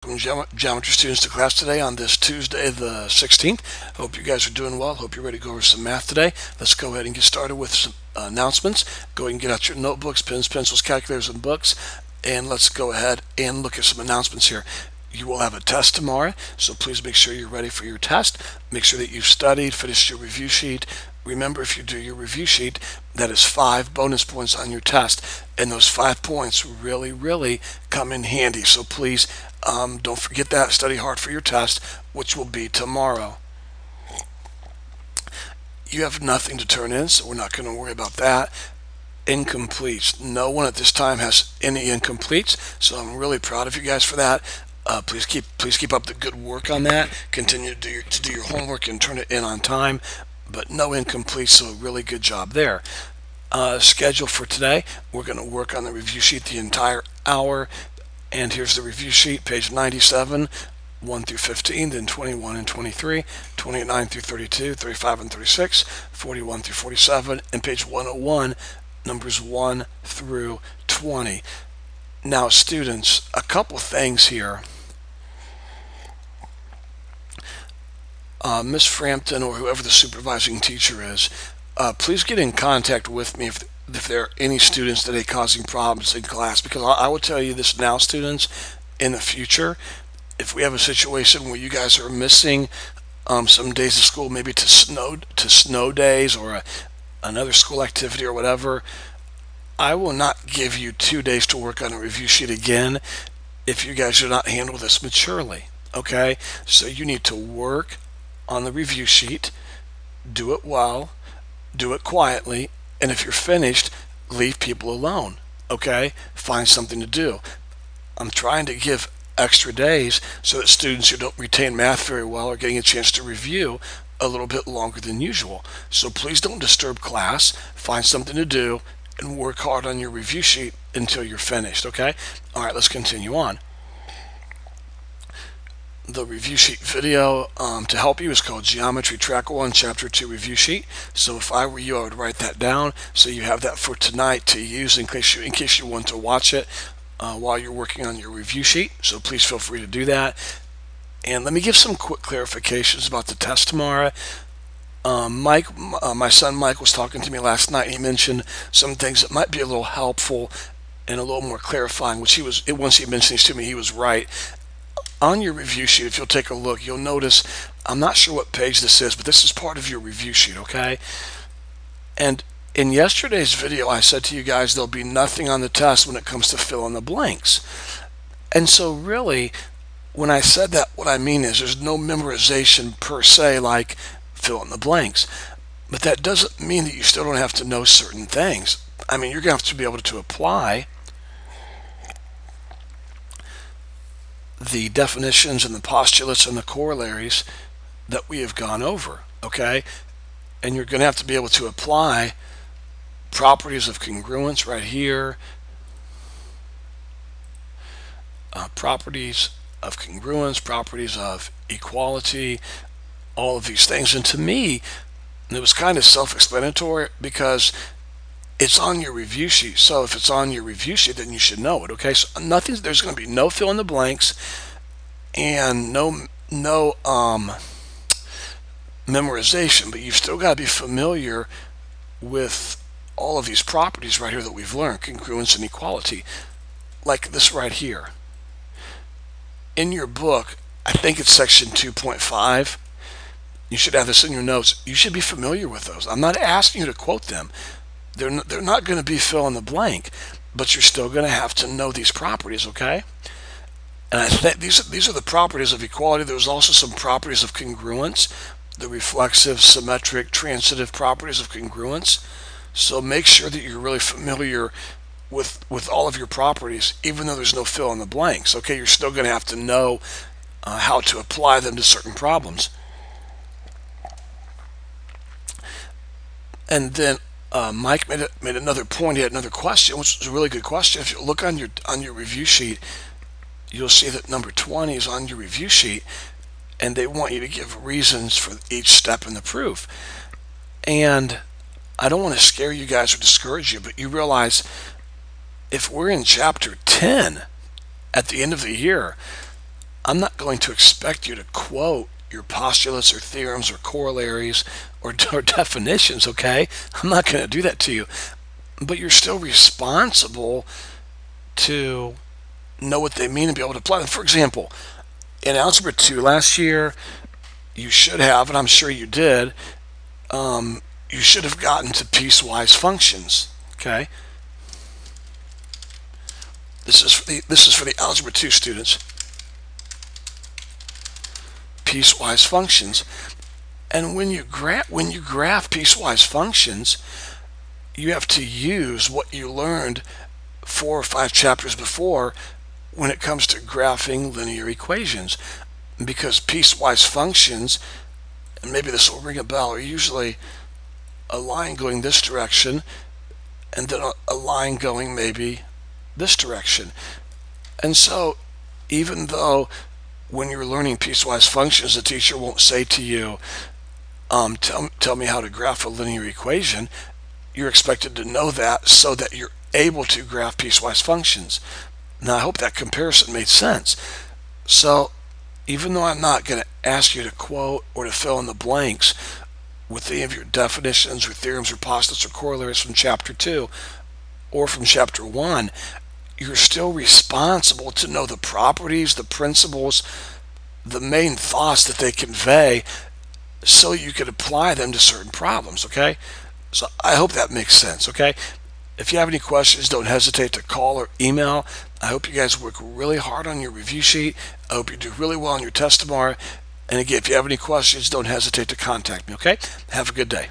Geometry students to class today on this Tuesday the 16th. Hope you guys are doing well. Hope you're ready to go over some math today. Let's go ahead and get started with some announcements. Go ahead and get out your notebooks, pens, pencils, calculators, and books, and let's go ahead and look at some announcements here. You will have a test tomorrow, so please make sure you're ready for your test. Make sure that you've studied, finished your review sheet. Remember, if you do your review sheet, that is 5 bonus points on your test, and those 5 points really come in handy. So please don't forget that. Study hard for your test, which will be tomorrow. You have nothing to turn in, so we're not going to worry about that. Incompletes. No one at this time has any incompletes, so I'm really proud of you guys for that. Please keep up the good work on that. Continue to do your homework and turn it in on time, but no incomplete, so a really good job there. Schedule for today, we're going to work on the review sheet the entire hour, and here's the review sheet, page 97, 1 through 15, then 21 and 23, 29 through 32, 35 and 36, 41 through 47, and page 101, numbers 1 through 20. Now, students, a couple things here. Miss Frampton or whoever the supervising teacher is, please get in contact with me if there are any students that are causing problems in class, because I will tell you this now, students, in the future, if we have a situation where you guys are missing some days of school, maybe to snow days or another school activity or whatever, I will not give you 2 days to work on a review sheet again if you guys do not handle this maturely. Okay, so you need to work on the review sheet, do it well, do it quietly, and if you're finished, leave people alone. Okay, find something to do. I'm trying to give extra days so that students who don't retain math very well are getting a chance to review a little bit longer than usual. So please don't disturb class. Find something to do and work hard on your review sheet until you're finished. Okay, all right, let's continue on. The review sheet video to help you is called Geometry Track 1 Chapter 2 Review Sheet. So if I were you, I would write that down so you have that for tonight to use in case you want to watch it while you're working on your review sheet. So please feel free to do that. And let me give some quick clarifications about the test tomorrow. My son Mike was talking to me last night. He mentioned some things that might be a little helpful and a little more clarifying, once he mentioned these to me, he was right. On your review sheet, if you'll take a look, you'll notice, I'm not sure what page this is, but this is part of your review sheet, okay? And in yesterday's video, I said to you guys there'll be nothing on the test when it comes to fill in the blanks. And so really, when I said that, what I mean is there's no memorization per se like fill in the blanks. But that doesn't mean that you still don't have to know certain things. I mean, you're going to have to be able to apply the definitions and the postulates and the corollaries that we have gone over, okay? And you're going to have to be able to apply properties of congruence right here, properties of congruence, properties of equality, all of these things. And to me, it was kind of self-explanatory because it's on your review sheet. So if it's on your review sheet, then you should know it. Okay, so there's going to be no fill in the blanks and no memorization, but you've still got to be familiar with all of these properties right here that we've learned, congruence and equality, like this right here. In your book, I think it's section 2.5. You should have this in your notes. You should be familiar with those. I'm not asking you to quote them. They're not going to be fill in the blank, but you're still going to have to know these properties, okay? And I think these are the properties of equality. There's also some properties of congruence, the reflexive, symmetric, transitive properties of congruence. So make sure that you're really familiar with all of your properties, even though there's no fill in the blanks, okay? You're still going to have to know how to apply them to certain problems. And then Mike made another point. He had another question, which was a really good question. If you look on your review sheet, you'll see that number 20 is on your review sheet, and they want you to give reasons for each step in the proof. And I don't want to scare you guys or discourage you, but you realize if we're in chapter 10 at the end of the year, I'm not going to expect you to quote your postulates or theorems or corollaries or definitions, okay? I'm not going to do that to you. But you're still responsible to know what they mean and be able to apply them. For example, in Algebra 2 last year, you should have, and I'm sure you did, you should have gotten to piecewise functions, okay? This is for the Algebra 2 students. Piecewise functions. And when you graph piecewise functions, you have to use what you learned 4 or 5 chapters before when it comes to graphing linear equations. Because piecewise functions, and maybe this will ring a bell, are usually a line going this direction and then a line going maybe this direction. And so even though when you're learning piecewise functions, the teacher won't say to you, tell me how to graph a linear equation, you're expected to know that so that you're able to graph piecewise functions. Now, I hope that comparison made sense. So, even though I'm not going to ask you to quote or to fill in the blanks with any of your definitions or theorems or postulates or corollaries from Chapter 2 or from Chapter 1, you're still responsible to know the properties, the principles, the main thoughts that they convey so you can apply them to certain problems, okay? So I hope that makes sense, okay? If you have any questions, don't hesitate to call or email. I hope you guys work really hard on your review sheet. I hope you do really well on your test tomorrow. And again, if you have any questions, don't hesitate to contact me, okay? Have a good day.